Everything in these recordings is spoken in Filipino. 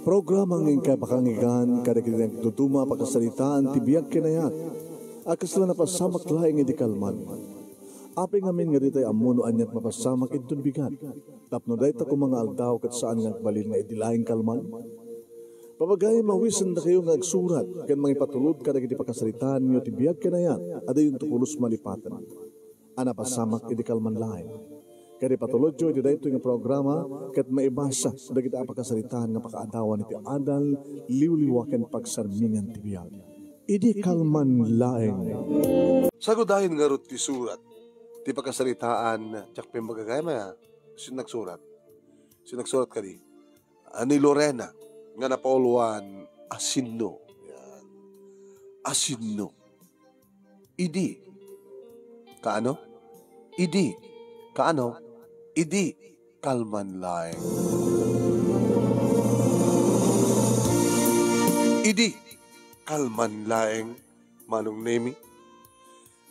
Programa ng kapakangigan, kadakilang tutuma pakasalitaan, tibiyag kinayat, akas na napasamak laing iti kalman. Aping amin nga ditay amuno anyat mapasamak itun bigat. Tapno dahi ta mga aldaw kat saan nga balil nga idilaing kalman. Papagay mawisan na kayo nga agsurat, kan mga ipatulod kadagiti pakasalitaan nyo tibiyag kinayat, adayon tupulos malipatan. Anapasamak iti kalman laing. Kaya patulod jo, iti dahito yung programa, kat maibasa, dagiti apakasalitaan nga pakaadawan iti adal, liwliwaken pagsarmingan ti biyag. Idi kalman laeng. Sagudahin nga ro ti surat, ti pakasalitaan, tsak pimbagagay maya, sinagsurat. Sinagsurat ka di. Ani Lorena, nga napauluan, asinno. Yan. Asinno. Idi. Kaano? Idi. Kaano? Idi kalman laeng. Idi kalman laeng manong nemi.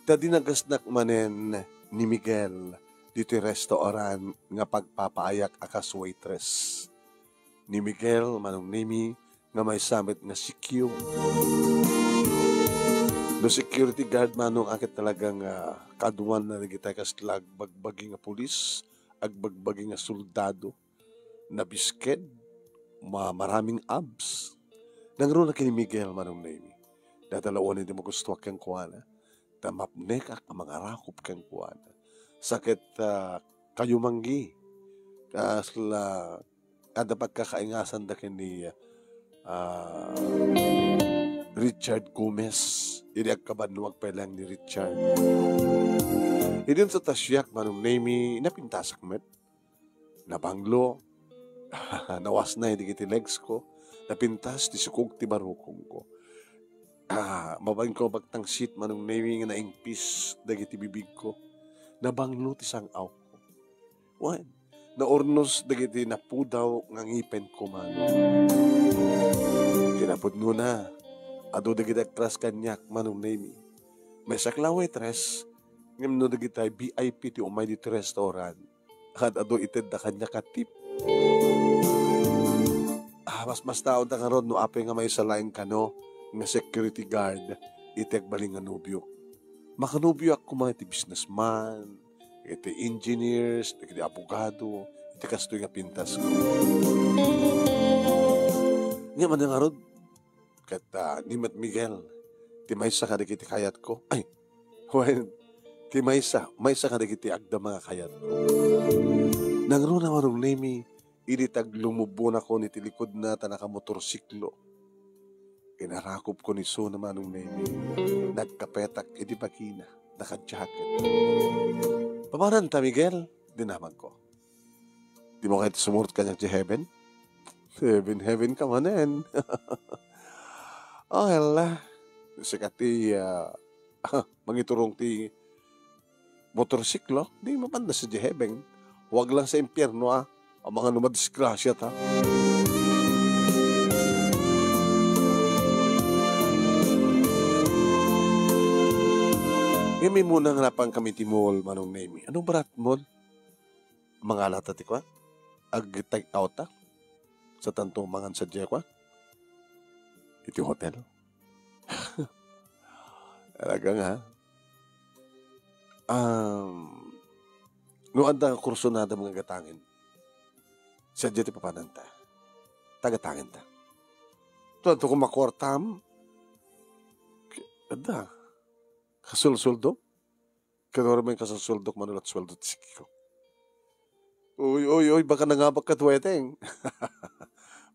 Tadi nagasnak manen ni Miguel dito restaurant nga pagpapaayak akas waitress. Ni Miguel manong nemi nga may samit nga sikyo. No security guard manong akit talagang kaduan na nagitay kas lag bagbagi nga pulis. Agbagbagi nga soldado na bisked, maraming abs. Nangro na kini Miguel manong nemi. Dadalawan hindi mo gusto kang kuwana. Tamapnek ang mga rakop kang kuwana. Sakit kayo manggi. Kasla kada pagkakaingasan da kini Richard Gomez. Hindi agkabanluwag pa lang ni Richard. Idin sa tasyak manong nemi napintasak met. Nabanglo. Nawas na hindi kiti legs ko. Napintas ti sukog ti barukong ko. Mabang ko bagtang seat manong nemi nga naingpis dagiti bibig ko. Nabanglo ti sangaw ko. Wan. Naornos dagiti napudaw nga ngipen ko man. Kinapudno na. Ado dagiti akras kanyak manong nemi. May saklaway tres. Ngam no dagitay VIP ti umay dito restaurant. At ado ited da kanya katip. Mas taon ta karon no apay nga may salaing kano nga security guard itek baling nga nubyo. Makanubyo ako mga iti businessman, iti engineers, iti abogado, iti kastoy nga pintas ko. Nga man nga ron, kat ni Mat Miguel, ti maysa ka iti kayat ko. Ay, when ti maysa ka iti agda mga kayat ko. Nangro na marong nemi, ilitag lumubo na ko ni tilikod na tanaka motorsiklo. Kinarakop ko ni So naman ng nemi. Nagkapetak iti bakina, naka-jacket. Pamanan ta, Miguel, dinamag ko. Di mo kahit sumurot ka niya si heaven? Heaven ka manen. Oh, hela. Sikat ti, mangiturong ti motorsiklo, di mapanda sa heaven. Huwag lang sa impyerno, ang mga numadisgrasya, ta. May muna nga napang kami ti mall, manong nemi. Anong barat mall? Mga alata ti kwa? Ag-take out ta? Sa tanto mangan sa dya kwa? Iti hotel? Talagang ha? No anda kurso na mga gatangin. Sa dya ti papananta. Tagatangin ta. Tanto kung makwartam, ada. Kasulsuldo? Kanora may kasulsuldo manulat sweldo tsiki ko. Uy, baka nangabak ka tuweteng.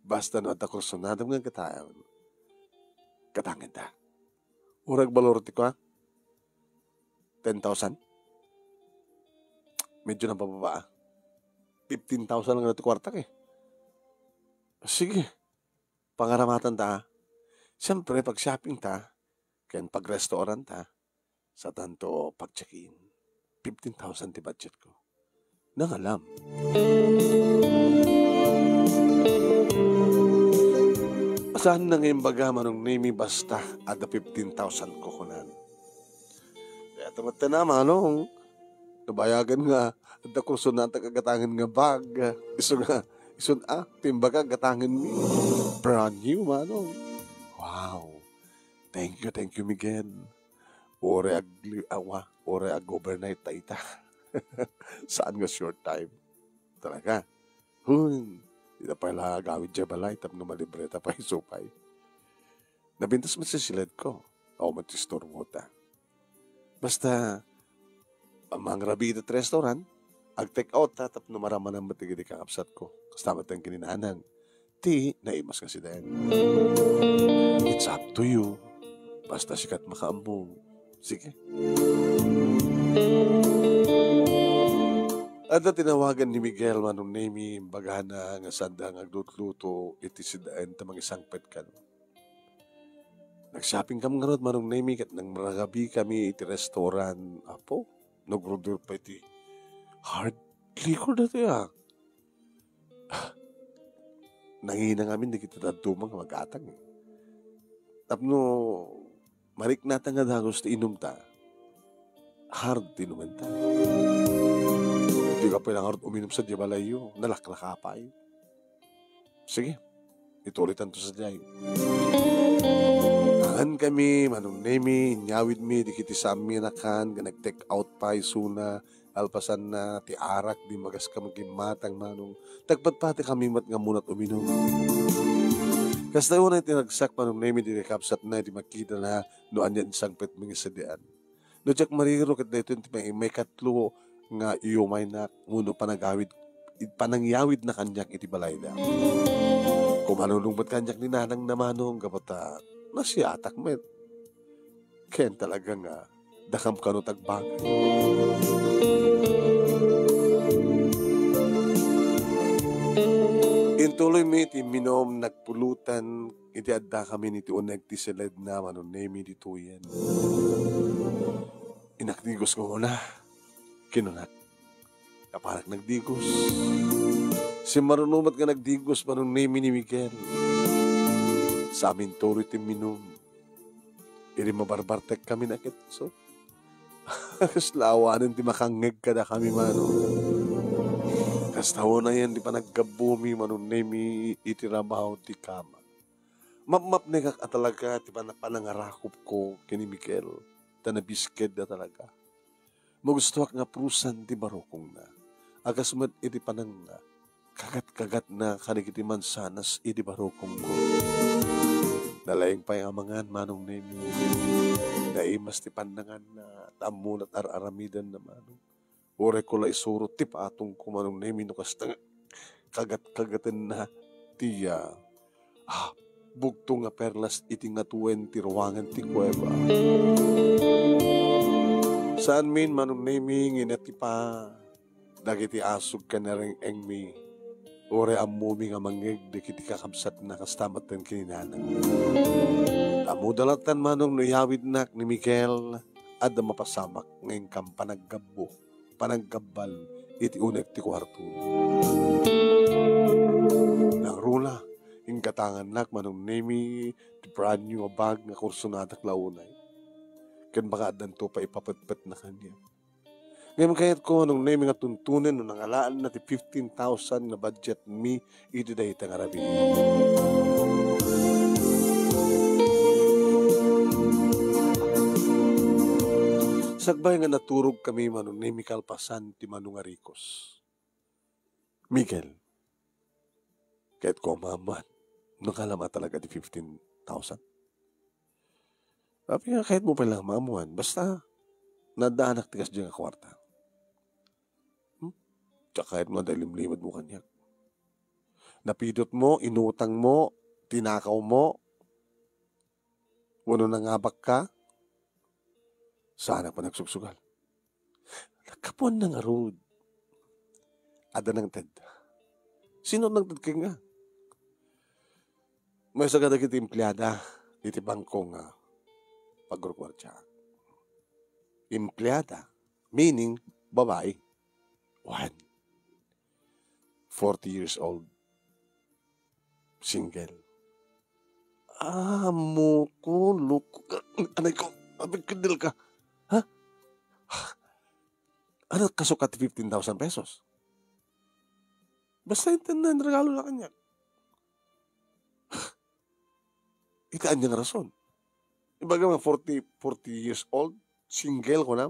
Basta no, at ako sunadam ng katayon. Katangin ta. Urag balor ti ko, 10,000? Medyo na pababa, 15,000 lang na ito kwartak eh. Sige, pangaramatan ta. Siyempre, pag shopping ta, kaya pag restaurant ta, sa tanto pag check-in, 15,000 ti budget ko. Nang alam. Saan na ngayon baga manong nemi basta at 15,000 ko kunan. Kaya tamat na manong, nabayagan nga, at kurso na kagatangan nga bag. Isun timbaga gatangin mi. Brand new, manong. Wow. Thank you, Miguel. Ore ag overnight ta ita. Saan nga short time? Talaga. Di na pala gawin dyan balay, tapos malibreta pa isupay. Nabintas mo sa silid ko. Ako matistor mo ta. Basta, ang mga rabida at restaurant, ag-take out ta, tapos numaraman ang matigidi kakapsat ko. Kastamat ang kininanan. Ti, naimas kasi dahil. It's up to you. Basta sikat makaambong. Sige. At na tinawagan ni Miguel manong name bagana nga sanda nga agluto iti sidaan tamang isang petkan. Nag-shopping kami nga manong name kat nang maragabi kami iti restaurant. Apo, nag-order pa iti hard liquor na ito Nangina ngamin di kita tatumang mag-atang Tapno, marik nata nga dagos ti inom ta. Hard inuman ta. Di ka pala hard uminom sa diyabalayo. Nalaklaka pa eh. Sige, itulitan to sa diyay. Angan kami, manong nemi, nyawid mi, di kiti sa amin nakan, nag-take out pa isuna, alpasan na, ti arak, di magas ka magimatang manong. Tagpat pati kami mat nga munat uminom. Kasta yun na tinagsak manong nemi, di kapsat na, di makita na, noan yan sangpet mga sadian. No, Jack Mariro, kat na ito, may katlo, nga iyumay na muno panangyawid na kanyak iti balayda. Kung manulungbat kanyak ni nanang namanong kapata nasiyatak met. Ken talaga nga dakam kano tagbagay. Intuloy mi iti minom nagpulutan iti adda kami niti uneg ti silid na manon nemi dituyen. Inakdigos ko na. Kinunak. Kaparak nagdigos. Si marunumat nga nagdigos manong name ni Miguel. Sa amin turo iti minum. Iri mabarbartek kami nakit. So, kaslawanan ti makangeg kada kami mano. Kastawa na yan di pa naggabumi manong name iti rabaw ti kama. Map na talaga ti pa napanangarakop ko kini Miguel. Tanabisked na talaga. Magustuhak nga prusan ti barokong na. Agasmat iti panang na. Kagat-kagat na kanigiti mansanas iti barokong ko. Nalaing payamangan manong nemi. Naimas ti pandangan na tamunat ar-aramidan na manong. Ore ko la isuro ti paatong ko manong nemi no kasta kagat-kagatan na tiya. Bugto nga perlas iti nga 20 ruwangan ti kuweba. Saan min manong naming inati pa dagiti asog ka na rin engmi ore amumi nga mangeg dagiti kakabsat na kastamatan kininanang. Amudalatan manong nuyawid nak ni Miguel at mapasamak ngayon kang panaggabal iti uneg ti kwarto. Nang rula, yung katangan nak manong nami ti brand new bag nga kursunatak launay. Kan baka adanto pa ipapatpat na kanya. Ngayon kahit ko anong name nga tuntunan no nangalaan na ti 15,000 na budget mi iti dahi tang arabi. Sagbay nga naturog kami manong name kalpasan ti manong arikos. Miguel, kahit ko maman, nakalama talaga ti 15,000. Sabi nga, kahit mo palang maamuhan, basta nadaanak tigas dyan nga kwarta. Tsaka kahit mo dalimlimad mo kanyak. Napidot mo, inutang mo, tinakaw mo, wano nangabak ka, sana pa nagsugsugal. Nagkapuan na nga road. Ada ng TED. Sino nang TED ka nga? May sagada kita empleyada, iti bangko nga, pagkurkwartya. Empleyada, meaning babae. 1. 40 years old. Single. Amo ko, loko ka. Anay ko, abigkadil ka. Ha? Ano kasukat 15,000 pesos? Basta intindihan regalo na kanya. Itaan niya nga rason. Ibaga mga 40 years old, single ko na,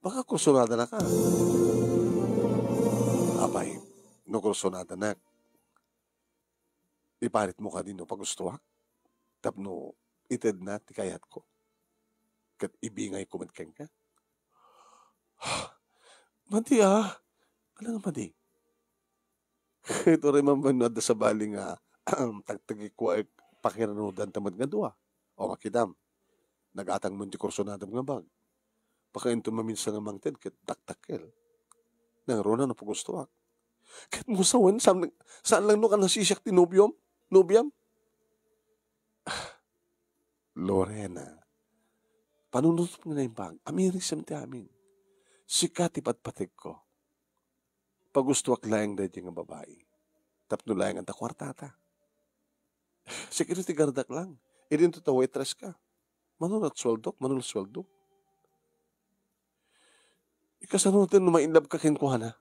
baka kursunada na ka. Abay, no kursunada na, iparit mo ka din no pagustuha. Tapno, ited na, tikayat ko. Kat ibingay ko matkeng ka. Madi Alam nga madi. Ito rin mamanood sa bali nga, tagtagi ko ay pakiranudan tamad nga duwa. O makidam, nagatang mo di kursunada nga bag. Baka ito maminsan nga mangted, kat taktakel. Nang rona na pagustuha. Kat musawan, saan lang no ka nasisyak ti Nubiam? Lorena, panunutot nga na yung bag, amirisam ti amin. Sikat ipatpatig ko. Pagustuwak layang dahil nga babae. Tapno layang ang takwartata. Security guardak lang. Idin to ta waitress ka. Manulat sweldo. Ikasano natin na mainlove ka kinkuha na.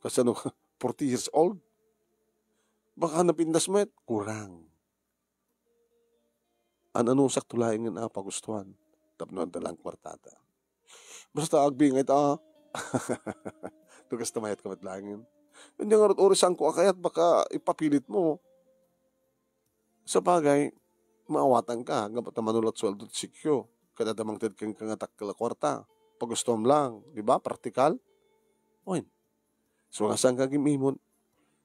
Kasano ka, 40 years old. Baka napindas mo kurang. Ano sakto layang nga pagustuhan. Tapno ang dalang kwartata. Basta agbingay ta. Tugas na mayat ka matlangin. Hindi nga orisan ko akayat baka ipapilit mo. Sa bagay, maawatan ka. Nga ba't manulat sweldo at sikyo. Kadadamang tid kang kangatak kala kwarta. Pagustom lang. Diba? Praktikal. Oin. So nga saan kagimimon.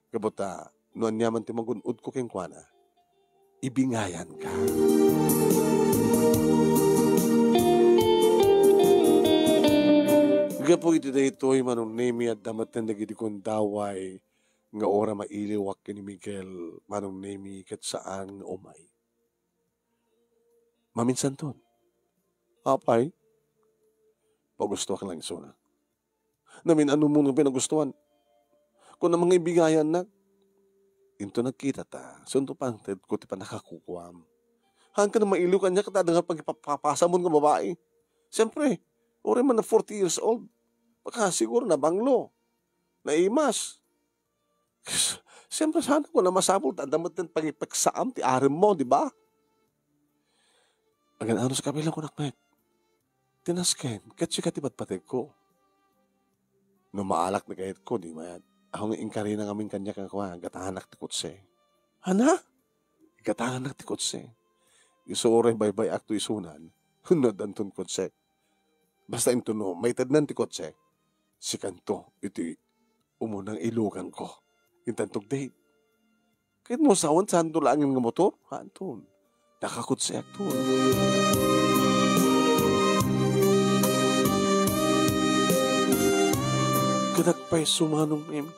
Kabota, noon niyaman ti magunod ko keng kwana. Ibingayan ka. Po iti daytoy manong nemi at damat na nagidi kong daway nga ora mailiwak ni Miguel manong nemi kat saan nga umay. Maminsan ton. Apay, pagusto ka lang isuna. Namin ano mo nang pinagustuhan. Kung na mga ibigayan na, into nagkita ta, sunto pang ted ko ti pa nakakukuam. Hanggang ka na mailiw kanya katadang pagpapasa mo nga babae. Siyempre, ora man na 40 years old. Baka siguro na banglo. Naimas. Siyempre sana ko na masabot. Andamat ng pangipagsaam ti arim mo, di ba? Agan ano sa kabilang ko nakmet. Tinasken. Katsi katibat pateg ko. No maalak na kahit ko, di ba? Ako nga ingkari na ngamin kanya kang kuha. Gatahanak ti kutse. Hana? Gatahanak ti kutse. Isuore bay-bay akto isunan. Hunod antun kutse. Basta into no, may tadnan ti kotse. Si kanto, iti umunang ilugan ko. Intantog date. Kahit mo sawan, saan to lang nga motor? Anton, nakakotse akton. Kadagpay sumanong nemi.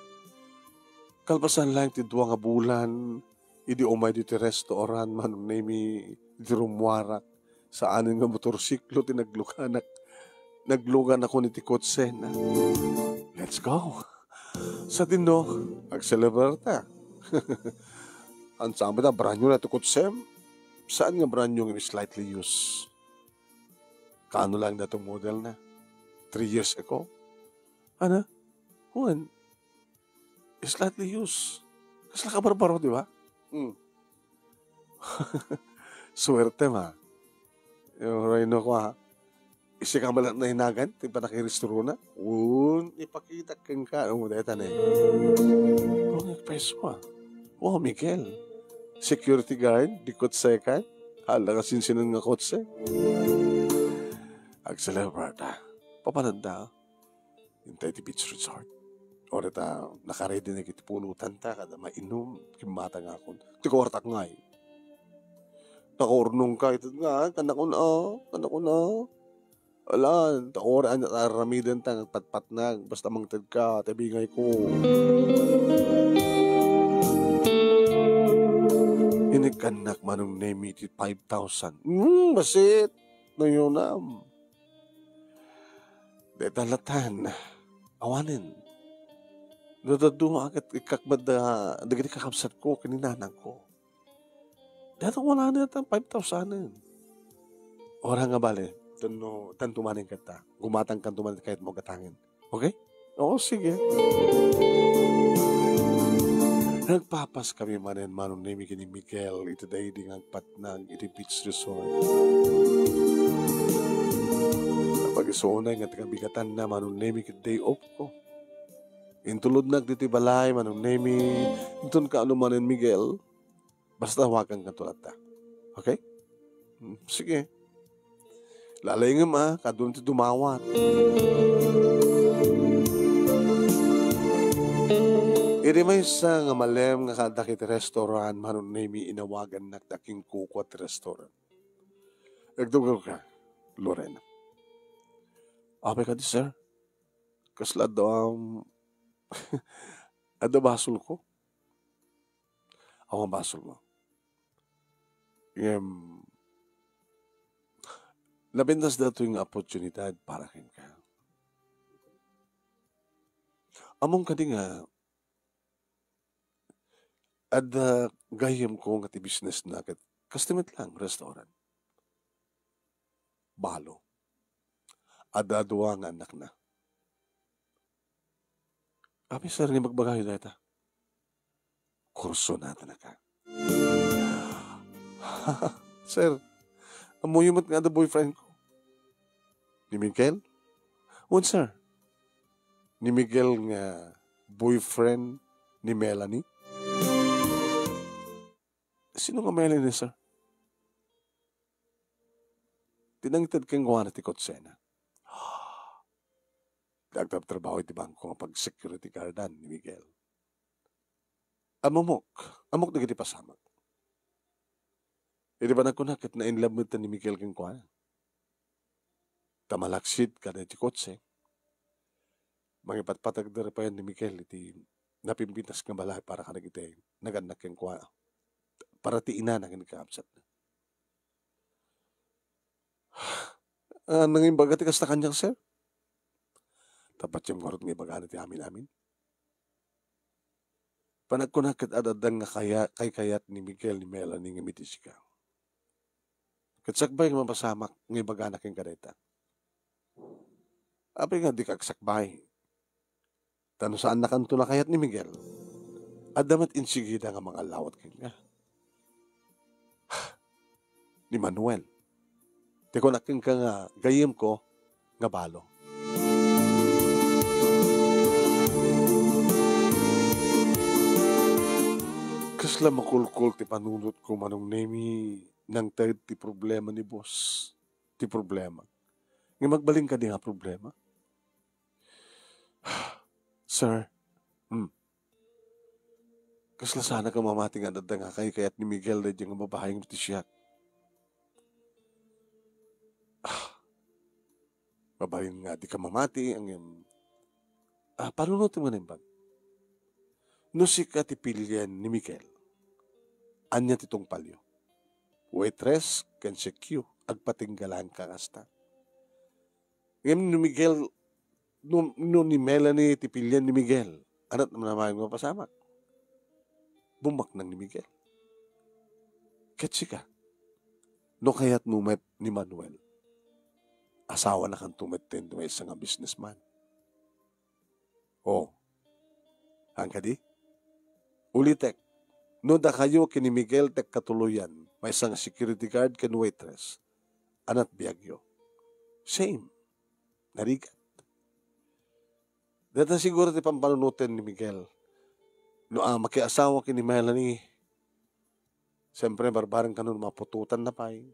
Kalpasan lang ti duwa nga bulan, idi umay di ti restaurant, manong nemi, di rumwarak, saanin nga motorsiklo, tinaglukanak. Naglugan ako ni Tikotse na, let's go. Sa tino, mag-celebrate ta. Ang sabi na, brand new na Tikotse. Saan nga brand new yung slightly used? Kaano lang na itong model na? 3 years ago? Ano? Juan, slightly used. Kasi nakabarbaro, di ba? Swerte ma. Yung rhino ko ha. Isi ka malat na hinagan, di pa nakiristuro na. Ipakita kang ka. Ano mo dahil tanay? Peso ah. Wow, Miguel. Security guard, di kotse ka. Hala ka sinsinan nga kotse. Ag-celebrate. Papananda. Hintay di beach resort. O rita, nakaredy na kitipulutan ta, kada mainom, kimata nga akong. Tikuwartak nga eh. Nakurunong ka, ito nga, kanak ko na. Wala, taoraan at aramidan ta, patpat na, basta mangtad ka, tabingay ko. Inikanak manong name it 5,000. Basit, no yun na. Detalatan, awanin. Nadadunga agad ikakmad na naging kakapsat ko, kininanang ko. Dito wala na ito, 5,000. Ora nga bale, tanto maning kata. Gumatang kanto maning kahit mo gatangin. Okay? Oo, sige. Nagpapas kami manen manong nemi kini Miguel ito day di ngagpatnag iti beach resort. Pag-isunay nga bigatan na manong nemi kiti day off ko. Intulod nag diti balay manong nemi intun ka ano manen Miguel basta wakan ka tulad ta. Okay? Sige. Lalay nga ma, kadun ti dumawat. Iri may isa nga malem nga kadakit restaurant manon nemi inawagan na daking kukwat restaurant. Nagdugaw ka, Lorena. Ape ka di, sir? Kasla daw ada basol ko. Ako ang basol mo. Labindas dato yung oportunidad para kin ka. Among ka di nga ada gayam ko nga ti business na kat customer lang restaurant. Balo. Ada dua nga anak na. Abi sir nga magbagay data. Kurso natin na ka. Sir, amuyumot nga da boyfriend ko. Ni Miguel? What sir? Ni Miguel nga boyfriend ni Melanie? Sino nga Melanie, sir? Tinangitad kang gawa na ti Kotsena. Dagdag trabaho iti bangko nga pag-security guardan ni Miguel. Amok na giti pasamak. Hindi ba nakunakit na inlove mo ni Miguel kang kuha? Tamalaksit ka na iti kotse. Mangipatpatag na pa yan ni Miguel iti napimpintas nga balay para ka nagiti naganak kang kuha. Para ti ina na kinikaabsat na. Nanging baga ti kasta kanyang sir? Tapat yung marot nga baga na ti amin-amin. Panagkunakit adadang nga kayat ni Miguel ni Melanie nga mitis ka. Katsakbay nga mapasamak ng ibaganak yung kareta. Apay nga di kagsakbay. Tano saan nakanto na kayat ni Miguel? Adamat insigida nga mga lawat kayo nga. Ni Manuel. Di ko naking ka nga gayim ko nga balo. Kasla makulkul ti panunot ko manong nemi nang tayo ti problema ni boss. Ti problema. Nga magbaling ka di nga problema. Sir, kasla sana ka mamati nga dadda nga kayat ni Miguel na dyan nga babahay ng tisyak. Babahay nga di ka mamati ang panunutin mo na yung bag. Nusik ka ti pilyan ni Miguel. Anya titong palyo. Waitress can secure agpatinggalan ka kasta. Ngayon ni Miguel, no ni Melanie tipilyan ni Miguel, anat naman naman yung mapasamak. Bumak nang ni Miguel. Ketsi ka. No kaya't numet ni Manuel. Asawa na kang tumetin may isang businessman. Oh, hangka di? Ulitek. No da kayo kini Miguel tek katuluyan, may isang security guard ken waitress. Anat biyagyo. Same. Narigat. Data siguro ti pampanunutin ni Miguel. No makiasawa kini Melanie. Siyempre barbarang kanon mapututan na pay.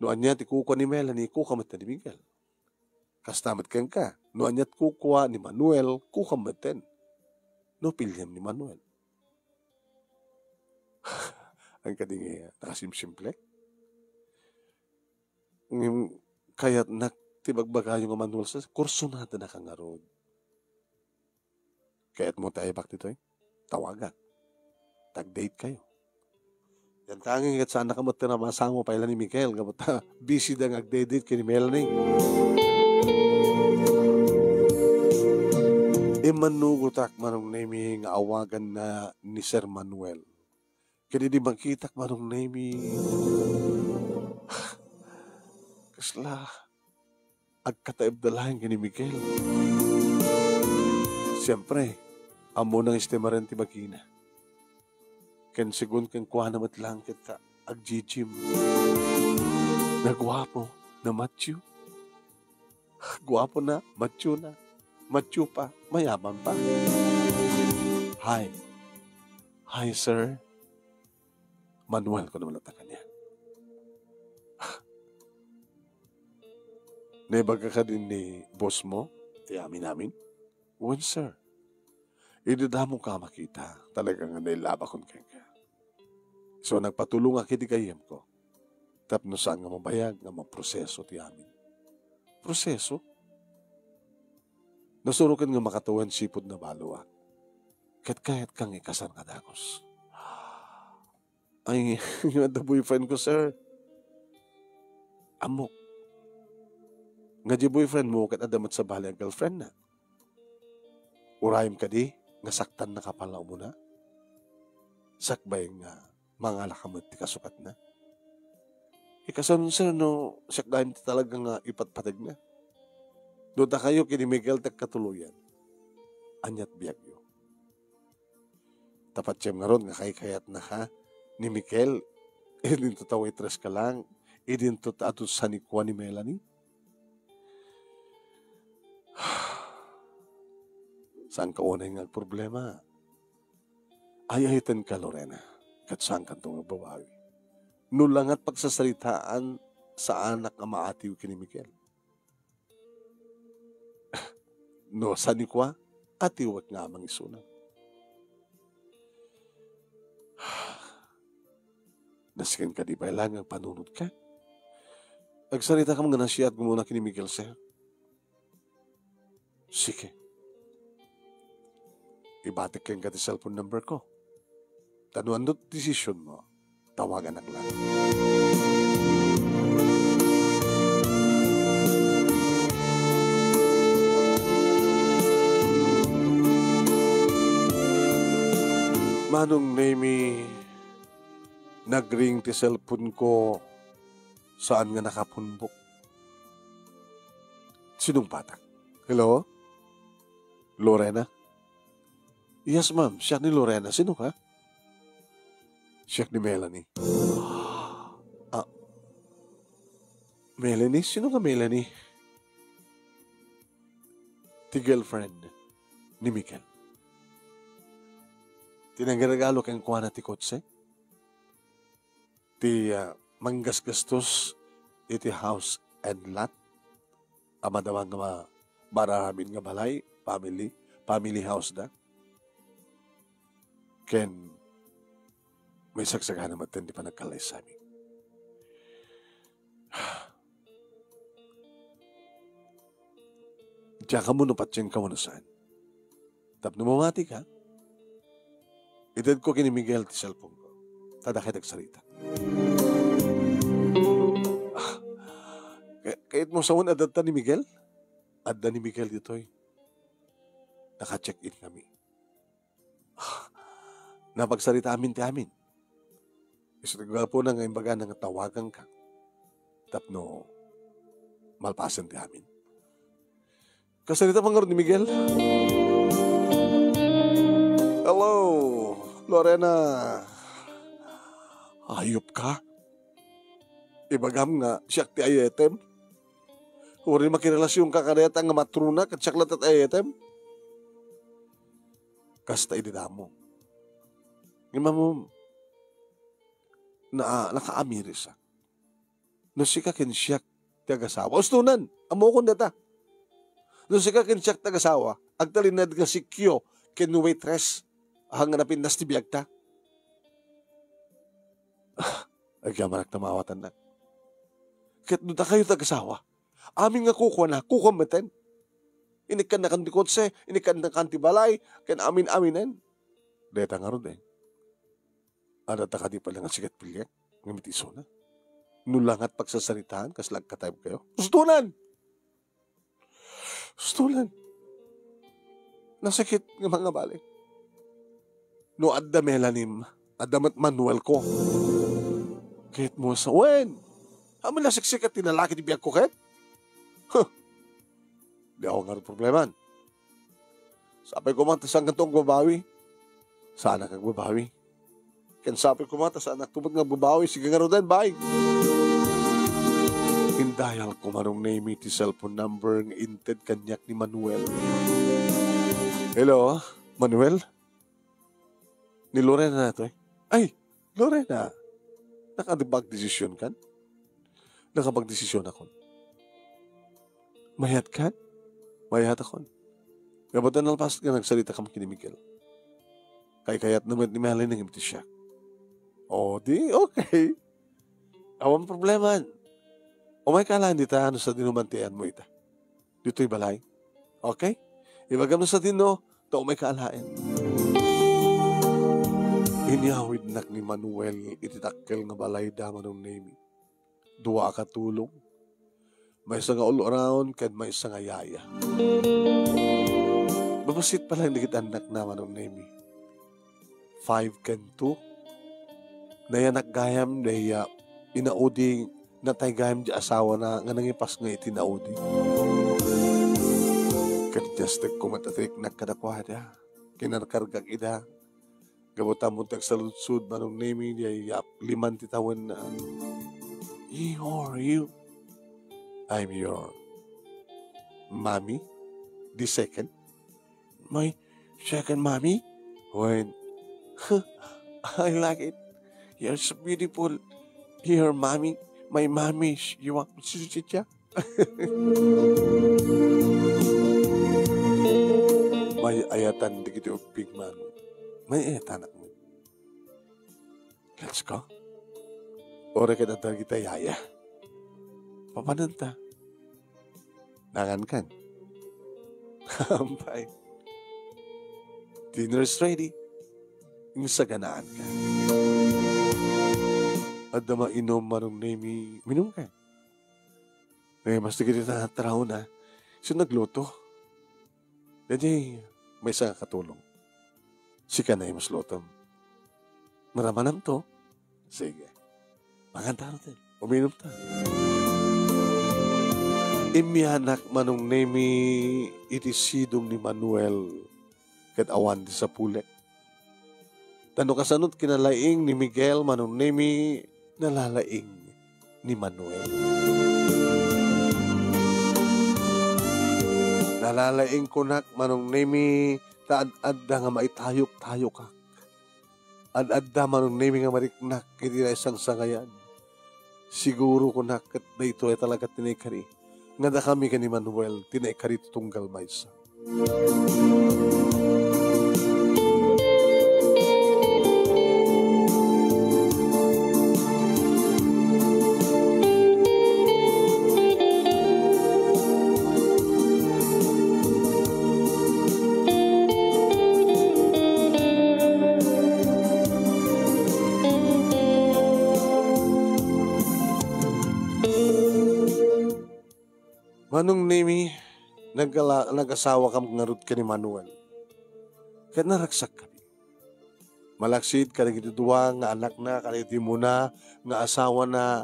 No anya ti kukuha ni Melanie, kukamat na ni Miguel. Kastamat ken ka. No anya ti kukuha ni Manuel, kukamat ten. No pilyam ni Manuel. Ang kadingi nakasimsimple. Kaya't naktibagbaga yung Manuel sa kurso natin na kangarod. Kaya't mo tayo bak dito tawagan. Tag-date kayo. Yan tanging at saan nakamot na masamo pa ilan ni Miguel. Busy na nag-date kay ni Melanie. Manugutak manong nemi nga awagan na ni Sir Manuel. Kaya di magkitak manong nemi. Kasla, agkataib dalahan kini Miguel. Siyempre, amo nang istemaren ti magina. Ken sigun ken kuha namat lang kita agjijim. Nagwapo na matyo. Gwapo na, matyo na. Matyo pa, mayaman pa. Hi. Hi, sir. Manuel ko naman natakan niya. Naibaga ka din ni boss mo? Tiyamin namin? Well, sir. Idada mo ka makita. Talagang nailaba kon ka. So, nagpatulong ako di kayem ko. Tapno saan nga mabayag nga maproseso ti amin. Proseso? Nasurukan nga makatuwan sipod na baluwa. Kahit kang ikasan nga dagos. Ay, yung the boyfriend ko, sir. Amok. Nga di boyfriend mo, kat adamat sa bali ang girlfriend na. Urayim ka di, nga saktan na kapalaw mo na. Sakbay nga, mga lakamot ti kasukat na. Ikasan, sir, no, sakdahin ti talaga nga ipatpatag na. Doon ta kayo, kini Miguel katuluyan. Anyat biyagyo. Tapat siyem nga ron, nga kayat na ha, ni Miguel, idin to tawaitres ka lang, idin to tato sa nikwa ni Melanie. Saan ka unay nga problema? Ayahitan ka, Lorena, kat saan ka itong babawi. Nulangat pagsasalitaan sa anak nga maatiw kini Miguel. No, saan nikwa, atiwag nga amang isunan. Nasikan ka di ba ilangang panunod ka? Nagsalita ka mga nasya at gumuna kini Miguel, sir. Sige. Ibatik ka yung cellphone number ko. Tanuan do't decision mo. Tawagan ang lang. Manong Nemi, nagring ti cellphone ko saan nga nakapunbok. Sinong patak? Hello? Lorena? Yes, ma'am. Siya ni Lorena. Sino ka? Siya ni Melanie. Ah, Melanie? Sino ka Melanie? Ti girlfriend ni Miguel. Tinanggaragalo kang kuha na ti kotse. Ti manggasgastos iti house and lot. Amadawang nga barahamin nga balay, family house na. Ken, may sagsagahan naman din di pa nagkalay sa amin. Diyan ka mo napatsyan ka mo na saan. Tapno mamati ka. Idad ko kini Miguel ti cellphone ko. Tada kayo nagsalita. Kahit mo sa una adad ni Miguel? Adda ni Miguel dito'y. Naka-check-in kami. Napagsalita amin ti amin. Isagawa po na ngayon baga nang tawagan ka. Tapno, malpasan ti amin. Kasalita pa nga rin ni Miguel. Hello, Lorena. Ayop ka? Ibagam nga, siyak ti ayetem. Huwag makirelasyon ka kaneta nga matrunak at siyak latat ayetem. Kasta ididamo. Nga mo, nakaamiris siya. No si ka kinsiyak ti agasawa. Ustunan, amokon data. No si ka kinsiyak ti agasawa, agtalinad ka si Kyo, kinwaitress, hanganapin nas ti biyagta. Agyaman nagtamawatan na. Kahit doon na kayo tagasawa, amin nga kukuha na, kukumaten. Inikan na kanti kotse, inikan na kanti balay, kan amin-aminen. Deta nga ron eh. Ano ta ka di pala nga sigat pilyak, ng mitiso na. Nulangat pagsasalitaan, kaslag ka tayo kayo. Sustulan! Sustulan! Nasakit ng mga balik. No adda Melanim, adamat Manuel ko. Kahit mo sa wen. Amin na siksik at tinalaki di biyag ko kahit. Huh. Di ako nga rin probleman. Sabi ko man, tasang gantong babawi. Sana kang babawi. Kansapi ko mata sa anak tubag nga babawi. Sige nga rodan, bye. Indayal ko manong name iti cellphone number ng inted kanyak ni Manuel. Hello, Manuel? Ni Lorena na to eh. Ay, Lorena, nakadibag-desisyon kan? Nakapag-desisyon ako. Mayat kan? Mayat ako. Gabatan nalpas ka nagsalita kami kini Miguel. Kayat naman ni Melanie ng imti siya. O di, okay. Awan problema. O may kalaan dita, ano sa dinumantian mo ita? Dito'y balay. Okay? Ibagam na sa dino, to may kaalain. Inyawid nak ni Manuel, ititakkel nga balay daman ng name. Dua ka tulong. May isa nga all around, kan may isa nga yaya. Babasit pala hindi kita anak naman ng name. 5 kan 2. Nayanak gayam, naya inaudi natay gayam di asawa na nga nangipas nga itinaudi. Kadjastek kumatatrik nakadakwada. Kinarkargag ida. Gabutan mo tagsaludsud manong name niya 5 titawan na. You are you. I'm your mommy. The second. My second mommy? When? I like it. You're so beautiful. Your mommy. My mommy. You want me to sit ya? May ayatan di kita upig man. May ayatan ako. Let's go. Ora ka na kita yaya. Papananta. Nangan kan. Bye. Dinner's ready. Yung saganaan ka. At na mainom manong name, minum ka. Eh, mas na kita na taraw na. So nagluto. Jadi, may isa katulong. Sika na yung mas lutom. Maramanam to. Sige. Maganda natin. Uminom ta. Imianak manong name itisidong ni Manuel kat awan di sa pule. Tano kasanot kinalaing ni Miguel manong name nalalaing ni Manuel. Nalalaing kunak manong name taad-adda nga maitayok-tayok ka. Ad-adda manong name nga mariknak iti na isang sangayan. Siguro kunak kat na ito ay talaga tinikari. Nga da kami ka ni Manuel, tinaikari tunggal maysa. Manong nimi, nag-asawa kam ngarut ka ni Manuel. Kaya naraksak kami. Malaksid ka na gitidua nga anak na, ka iti mo na, nga asawa na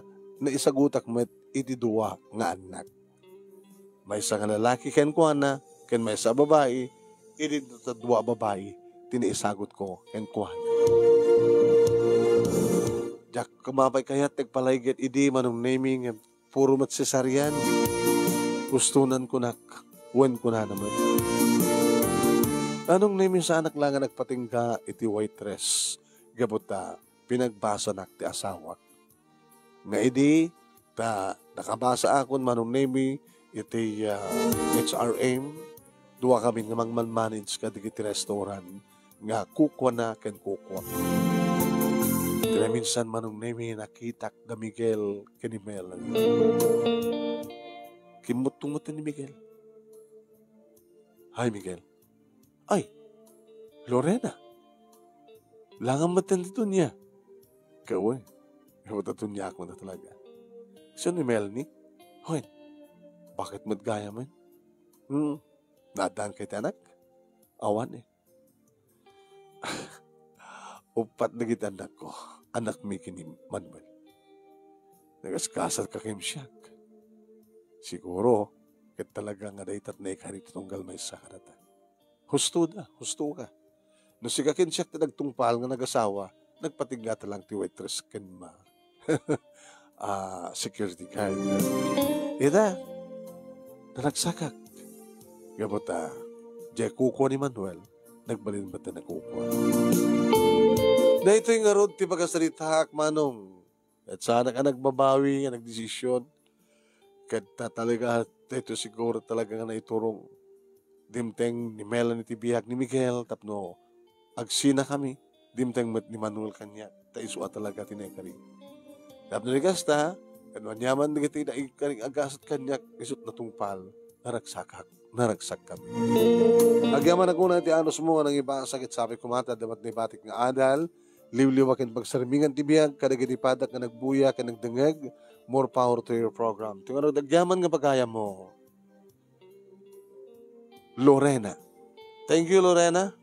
isagutak mo iti duwa nga anak. May isa nga lalaki ken kuha na, ken may isa babae, iti duwa babae, tiniisagot ko ken kuha na. Jak kumapay kaya tagpalaygit idi manong naming puro mat cesarian. Gustunan ko nak, wen ko na naman. Anong name sa anak lang nga nagpatingga iti waitress, gabuta, pinagbasa nak ti asawa. Nga idi, nakabasa akon manong name iti HRM, duwa kami nga manmanage ka digiti restaurant, nga kukwa na ken kukwa. Kaya minsan manong name nakitak na Miguel kenimel. Kimutong-mutin ni Miguel. Hi, Miguel. Ay, Lorena. Langang matan dito niya. Kawe. Mataton niya ako na talaga. Siya ni Melanie. Hoy, bakit madgaya man? Nadaan kay tanak? Awan eh. Upat na anak ko. Anak mi kini Manuel. Nagaskasat ka kim siya. Siguro, kat talaga nga daitat na ikarito tunggal may sakarata. Husto ka. No si kakin siya nagtungpal nga nag-asawa, nagpatigata lang ti waitress ken ma. Security guard. Ita, nanagsakak. Gabota, jay kuko ni Manuel, nagbalin ba ta na kuko? Na ito yung arod, ti pagkasalita manong. At sana ka nagbabawi, nga nagdesisyon. Kaya talaga, ito siguro talaga nga naiturong dimteng ni Melanie tibihag ni Miguel, tapno, agsina kami, dimteng ni Manuel kanya, taisua talaga tinekari. Tapno ni Gasta, kanwan yaman ni kiti na ikaring agasat kanya, isot na tungpal, naragsak kami. Agyaman ako na ti anos mo, nang iba sakit sabi kumata, damat ni batik nga adal, liwliwakin pagsarmingan tibiyag, kadagitipadak nga nagbuya, ka nagdangag, more power to your program. Tingnan nagdagyaman nga pagkaya mo, Lorena. Thank you, Lorena.